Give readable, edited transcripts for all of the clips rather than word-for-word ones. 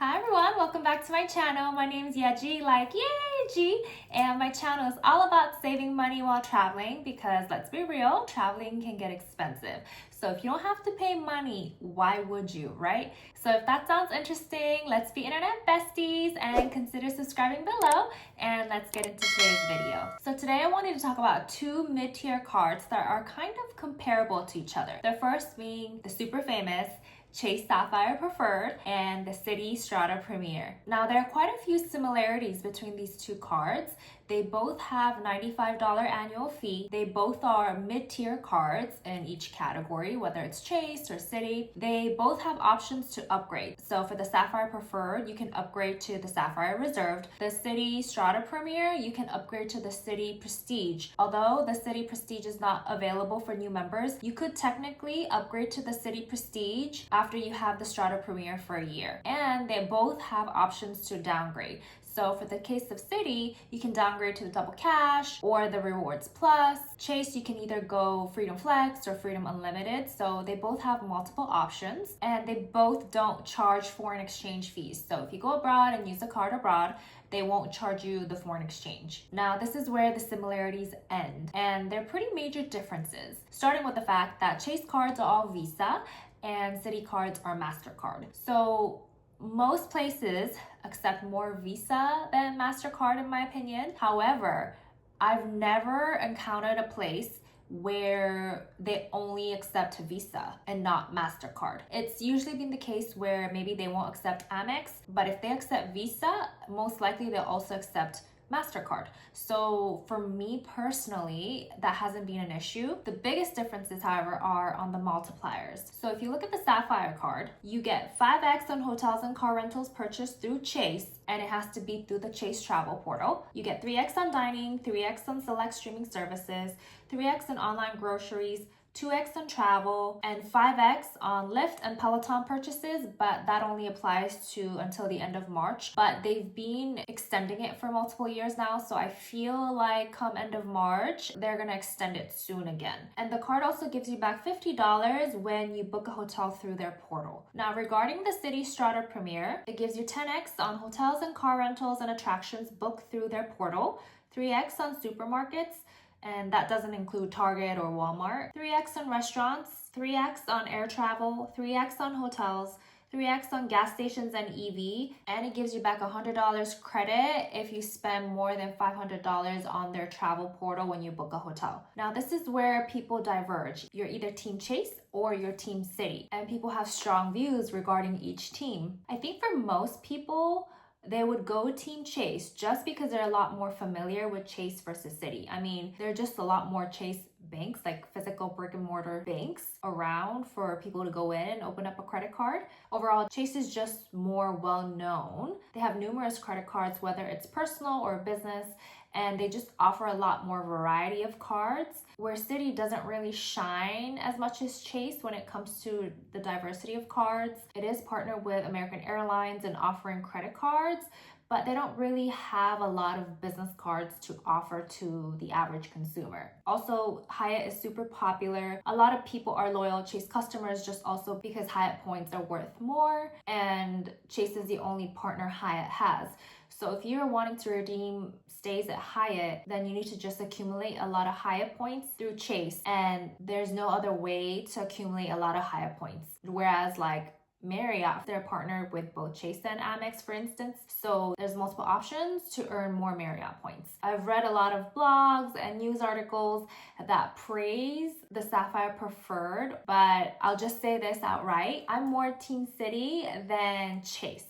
Hi everyone, welcome back to my channel. My name is Yeji, like yay G, and my channel is all about saving money while traveling because let's be real, traveling can get expensive. So if you don't have to pay money, why would you, right? So if that sounds interesting, let's be internet besties and consider subscribing below, and let's get into today's video. So today I wanted to talk about two mid-tier cards that are kind of comparable to each other. The first being the super famous Chase Sapphire Preferred and the Citi Strata Premier. Now there are quite a few similarities between these two cards. They both have $95 annual fee. They both are mid-tier cards in each category, whether it's Chase or Citi. They both have options to upgrade. So for the Sapphire Preferred, you can upgrade to the Sapphire Reserved. The Citi Strata Premier, you can upgrade to the Citi Prestige. Although the Citi Prestige is not available for new members, you could technically upgrade to the Citi Prestige after you have the Strata Premier for a year. And they both have options to downgrade. So for the case of Citi, you can downgrade to the Double Cash or the Rewards Plus. Chase, you can either go Freedom Flex or Freedom Unlimited. So they both have multiple options and they both don't charge foreign exchange fees. So if you go abroad and use the card abroad, they won't charge you the foreign exchange. Now, this is where the similarities end, and they're pretty major differences, starting with the fact that Chase cards are all Visa and Citi cards are MasterCard. So most places accept more Visa than MasterCard in my opinion. However, I've never encountered a place where they only accept Visa and not MasterCard. It's usually been the case where maybe they won't accept Amex, but if they accept Visa, most likely they'll also accept MasterCard. So for me personally, that hasn't been an issue. The biggest differences, however, are on the multipliers. So if you look at the Sapphire card, you get 5x on hotels and car rentals purchased through Chase, and it has to be through the Chase travel portal. You get 3x on dining, 3x on select streaming services, 3x on online groceries, 2x on travel, and 5x on Lyft and Peloton purchases, but that only applies to until the end of March. But they've been extending it for multiple years now, so I feel like come end of March, they're gonna extend it soon again. And the card also gives you back $50 when you book a hotel through their portal. Now, regarding the Citi Strata Premier, it gives you 10x on hotels and car rentals and attractions booked through their portal, 3x on supermarkets, and that doesn't include Target or Walmart, 3x on restaurants, 3x on air travel, 3x on hotels, 3x on gas stations and EV, and it gives you back $100 credit if you spend more than $500 on their travel portal when you book a hotel. Now, this is where people diverge. You're either Team Chase or you're Team Citi, and people have strong views regarding each team. I think for most people, they would go Team Chase just because they're a lot more familiar with Chase versus Citi. I mean, there are just a lot more Chase banks, like physical brick and mortar banks around for people to go in and open up a credit card. Overall, Chase is just more well known. They have numerous credit cards, whether it's personal or business, and they just offer a lot more variety of cards, where Citi doesn't really shine as much as Chase when it comes to the diversity of cards. It is partnered with American Airlines and offering credit cards, but they don't really have a lot of business cards to offer to the average consumer. Also, Hyatt is super popular. A lot of people are loyal Chase customers just also because Hyatt points are worth more, and Chase is the only partner Hyatt has. So if you're wanting to redeem stays at Hyatt, then you need to just accumulate a lot of Hyatt points through Chase, and there's no other way to accumulate a lot of Hyatt points. Whereas like Marriott, they're partnered with both Chase and Amex, for instance. So there's multiple options to earn more Marriott points. I've read a lot of blogs and news articles that praise the Sapphire Preferred, but I'll just say this outright. I'm more Team Citi than Chase.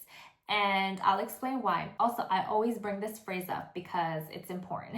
And I'll explain why. Also, I always bring this phrase up because it's important.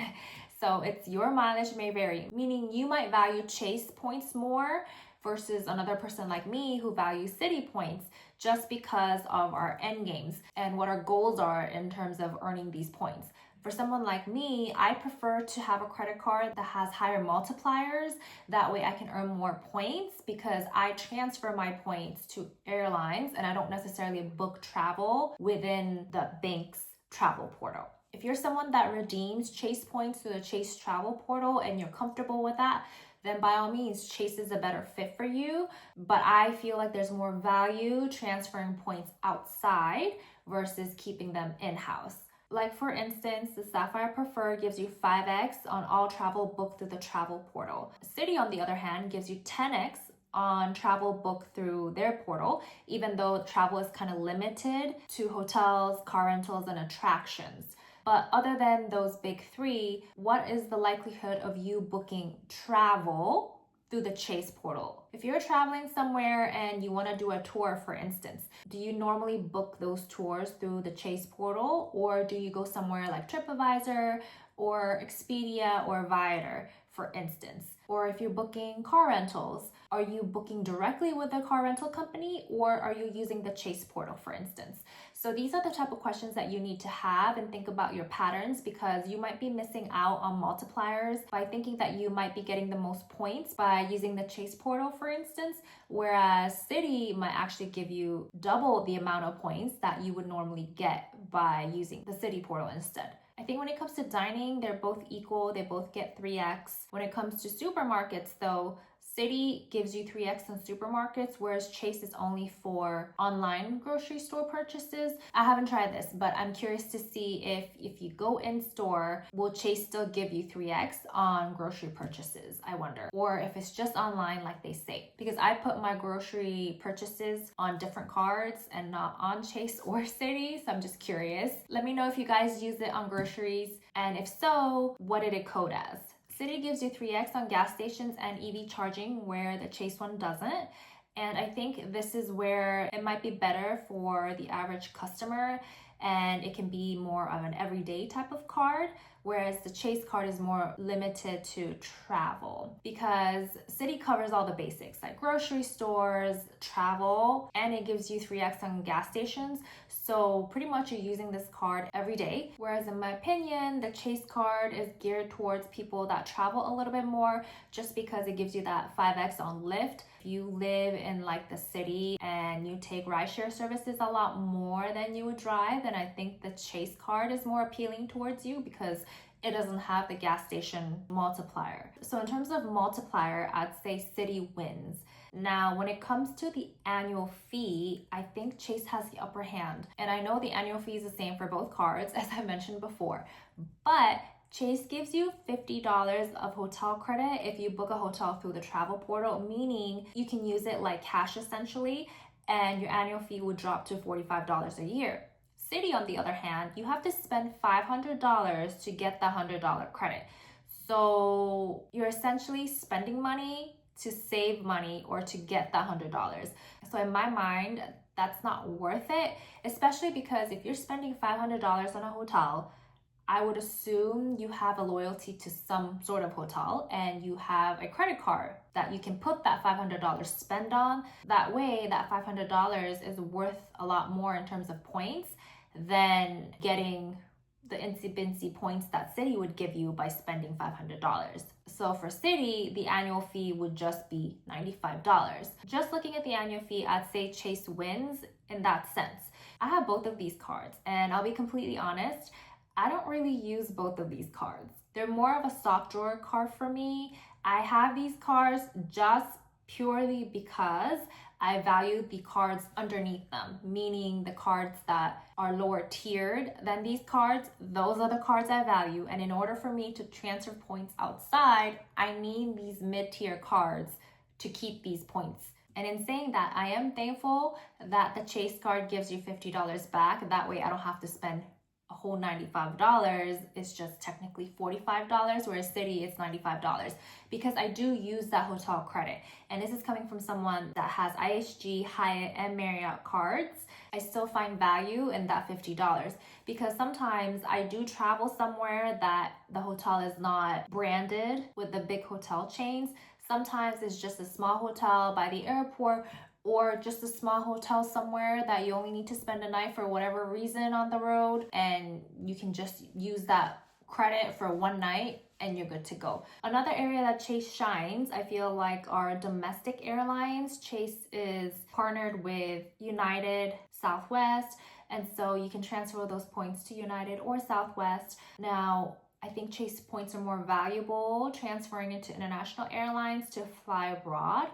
So it's your mileage may vary, meaning you might value Chase points more versus another person like me who values Citi points just because of our end games and what our goals are in terms of earning these points. For someone like me, I prefer to have a credit card that has higher multipliers. That way I can earn more points because I transfer my points to airlines and I don't necessarily book travel within the bank's travel portal. If you're someone that redeems Chase points through the Chase travel portal and you're comfortable with that, then by all means, Chase is a better fit for you. But I feel like there's more value transferring points outside versus keeping them in-house. Like for instance, the Sapphire Preferred gives you 5x on all travel booked through the travel portal. Citi, on the other hand, gives you 10x on travel booked through their portal, even though travel is kind of limited to hotels, car rentals, and attractions. But other than those big three, what is the likelihood of you booking travel through the Chase portal? If you're traveling somewhere and you want to do a tour, for instance, do you normally book those tours through the Chase portal, or do you go somewhere like TripAdvisor or Expedia or Viator, for instance? Or if you're booking car rentals, are you booking directly with the car rental company, or are you using the Chase portal, for instance? So these are the type of questions that you need to have and think about your patterns, because you might be missing out on multipliers by thinking that you might be getting the most points by using the Chase portal, for instance, whereas Citi might actually give you double the amount of points that you would normally get by using the Citi portal instead. I think when it comes to dining, they're both equal. They both get 3x. When it comes to supermarkets, though, Citi gives you 3x on supermarkets, whereas Chase is only for online grocery store purchases. I haven't tried this, but I'm curious to see if you go in store, will Chase still give you 3x on grocery purchases, I wonder. Or if it's just online like they say. Because I put my grocery purchases on different cards and not on Chase or Citi, so I'm just curious. Let me know if you guys use it on groceries, and if so, what did it code as? Citi gives you 3x on gas stations and EV charging, where the Chase one doesn't. And I think this is where it might be better for the average customer, and it can be more of an everyday type of card, whereas the Chase card is more limited to travel, because Citi covers all the basics like grocery stores, travel, and it gives you 3x on gas stations. So pretty much you're using this card every day. Whereas in my opinion, the Chase card is geared towards people that travel a little bit more, just because it gives you that 5x on Lyft. If you live in like the city and you take rideshare services a lot more than you would drive, then I think the Chase card is more appealing towards you, because it doesn't have the gas station multiplier. So in terms of multiplier, I'd say Citi wins. Now, when it comes to the annual fee, I think Chase has the upper hand. And I know the annual fee is the same for both cards, as I mentioned before, but Chase gives you $50 of hotel credit if you book a hotel through the travel portal, meaning you can use it like cash essentially, and your annual fee would drop to $45 a year. Citi, on the other hand, you have to spend $500 to get the $100 credit. So you're essentially spending money to save money or to get the $100. So in my mind, that's not worth it, especially because if you're spending $500 on a hotel, I would assume you have a loyalty to some sort of hotel and you have a credit card that you can put that $500 spend on. That way, that $500 is worth a lot more in terms of points than getting the insy-binsy points that Citi would give you by spending $500. So for Citi, the annual fee would just be $95. Just looking at the annual fee, I'd say Chase wins in that sense. I have both of these cards, and I'll be completely honest, I don't really use both of these cards. They're more of a stock drawer card for me. I have these cards just purely because I value the cards underneath them, meaning the cards that are lower tiered than these cards. Those are the cards I value. And in order for me to transfer points outside, I need these mid-tier cards to keep these points. And in saying that, I am thankful that the Chase card gives you $50 back. That way I don't have to spend a whole $95. It's just technically $45, whereas Citi it's $95, because I do use that hotel credit. And this is coming from someone that has IHG, Hyatt, and Marriott cards. I still find value in that $50, because sometimes I do travel somewhere that the hotel is not branded with the big hotel chains. Sometimes it's just a small hotel by the airport, or just a small hotel somewhere that you only need to spend a night for whatever reason on the road, and you can just use that credit for one night and you're good to go. Another area that Chase shines, I feel like, are domestic airlines. Chase is partnered with United, Southwest, and so you can transfer those points to United or Southwest. Now, I think Chase points are more valuable transferring into international airlines to fly abroad.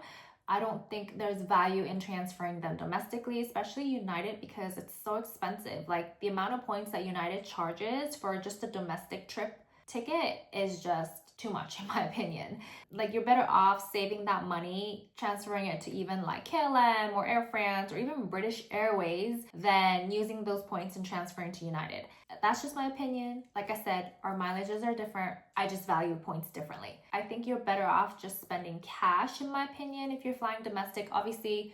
I don't think there's value in transferring them domestically, especially United, because it's so expensive. Like the amount of points that United charges for just a domestic trip ticket is just too much in my opinion. Like you're better off saving that money, transferring it to even like KLM or Air France or even British Airways than using those points and transferring to United. That's just my opinion. Like I said, our mileages are different. I just value points differently. I think you're better off just spending cash in my opinion if you're flying domestic. Obviously,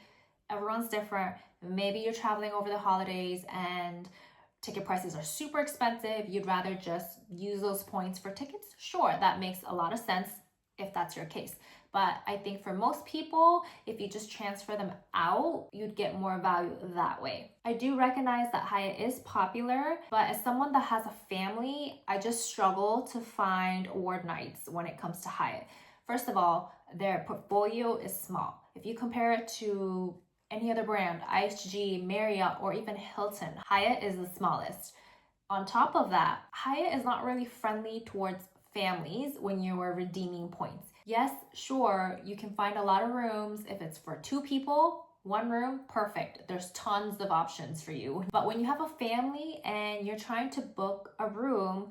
everyone's different. Maybe you're traveling over the holidays and ticket prices are super expensive. You'd rather just use those points for tickets. Sure, that makes a lot of sense if that's your case. But I think for most people, if you just transfer them out, you'd get more value that way. I do recognize that Hyatt is popular, but as someone that has a family, I just struggle to find award nights when it comes to Hyatt. First of all, their portfolio is small. If you compare it to any other brand, IHG, Marriott, or even Hilton, Hyatt is the smallest. On top of that, Hyatt is not really friendly towards families when you are redeeming points. Yes, sure, you can find a lot of rooms. If it's for 2 people, 1 room, perfect. There's tons of options for you. But when you have a family and you're trying to book a room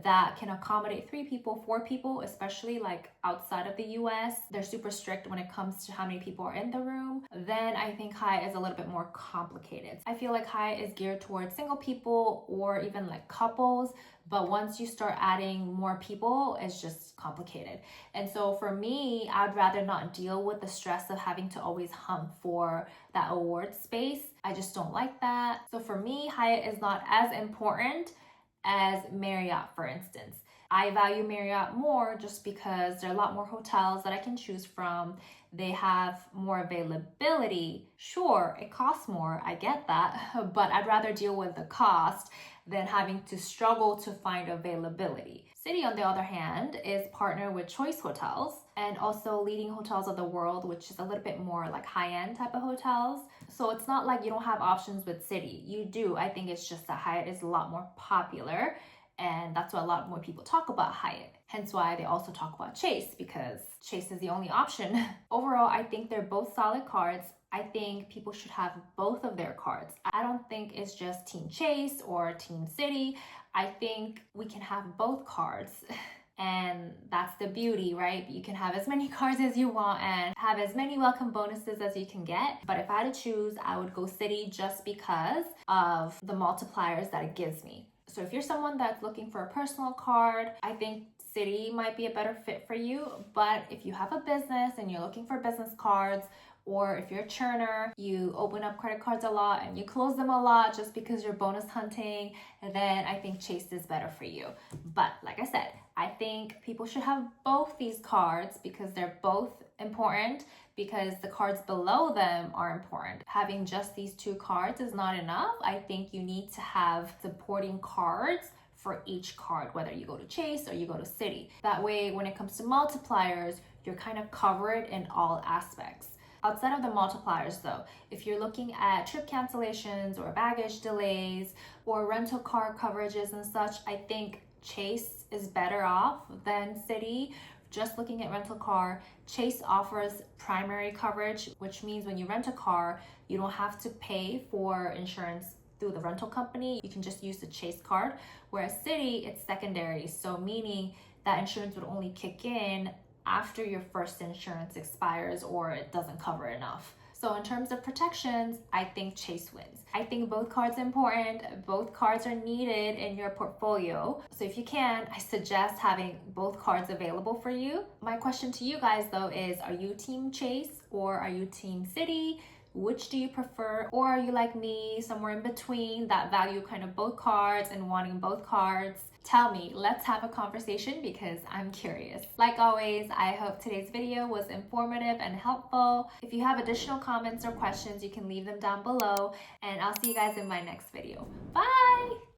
that can accommodate 3 people, 4 people, especially like outside of the US, they're super strict when it comes to how many people are in the room, then I think Hyatt is a little bit more complicated. I feel like Hyatt is geared towards single people or even like couples, but once you start adding more people, it's just complicated. And so for me, I'd rather not deal with the stress of having to always hunt for that award space. I just don't like that. So for me, Hyatt is not as important as Marriott, for instance. I value Marriott more just because there are a lot more hotels that I can choose from. They have more availability. Sure, it costs more, I get that, but I'd rather deal with the cost than having to struggle to find availability. Citi, on the other hand, is partnered with Choice Hotels and also leading hotels of the world, which is a little bit more like high-end type of hotels. So it's not like you don't have options with Citi. You do. I think it's just that Hyatt is a lot more popular, and that's why a lot more people talk about Hyatt. Hence why they also talk about Chase, because Chase is the only option. Overall, I think they're both solid cards. I think people should have both of their cards. I don't think it's just Team Chase or Team Citi. I think we can have both cards. And that's the beauty, right? You can have as many cards as you want and have as many welcome bonuses as you can get. But if I had to choose, I would go Citi just because of the multipliers that it gives me. So if you're someone that's looking for a personal card, I think Citi might be a better fit for you. But if you have a business and you're looking for business cards, or if you're a churner, you open up credit cards a lot and you close them a lot just because you're bonus hunting, then I think Chase is better for you. But like I said, I think people should have both these cards because they're both important, because the cards below them are important. Having just these 2 cards is not enough. I think you need to have supporting cards for each card, whether you go to Chase or you go to Citi. That way, when it comes to multipliers, you're kind of covered in all aspects. Outside of the multipliers though, if you're looking at trip cancellations or baggage delays or rental car coverages and such, I think Chase is better off than Citi. Just looking at rental car, Chase offers primary coverage, which means when you rent a car, you don't have to pay for insurance through the rental company. You can just use the Chase card, whereas Citi, it's secondary. So meaning that insurance would only kick in after your first insurance expires or it doesn't cover enough. So in terms of protections, I think Chase wins. I think both cards are important. Both cards are needed in your portfolio. So if you can, I suggest having both cards available for you. My question to you guys though is, are you Team Chase or are you Team Citi? Which do you prefer? Or are you like me, somewhere in between that value kind of both cards and wanting both cards? Tell me, let's have a conversation because I'm curious. Like always, I hope today's video was informative and helpful. If you have additional comments or questions, you can leave them down below, and I'll see you guys in my next video. Bye!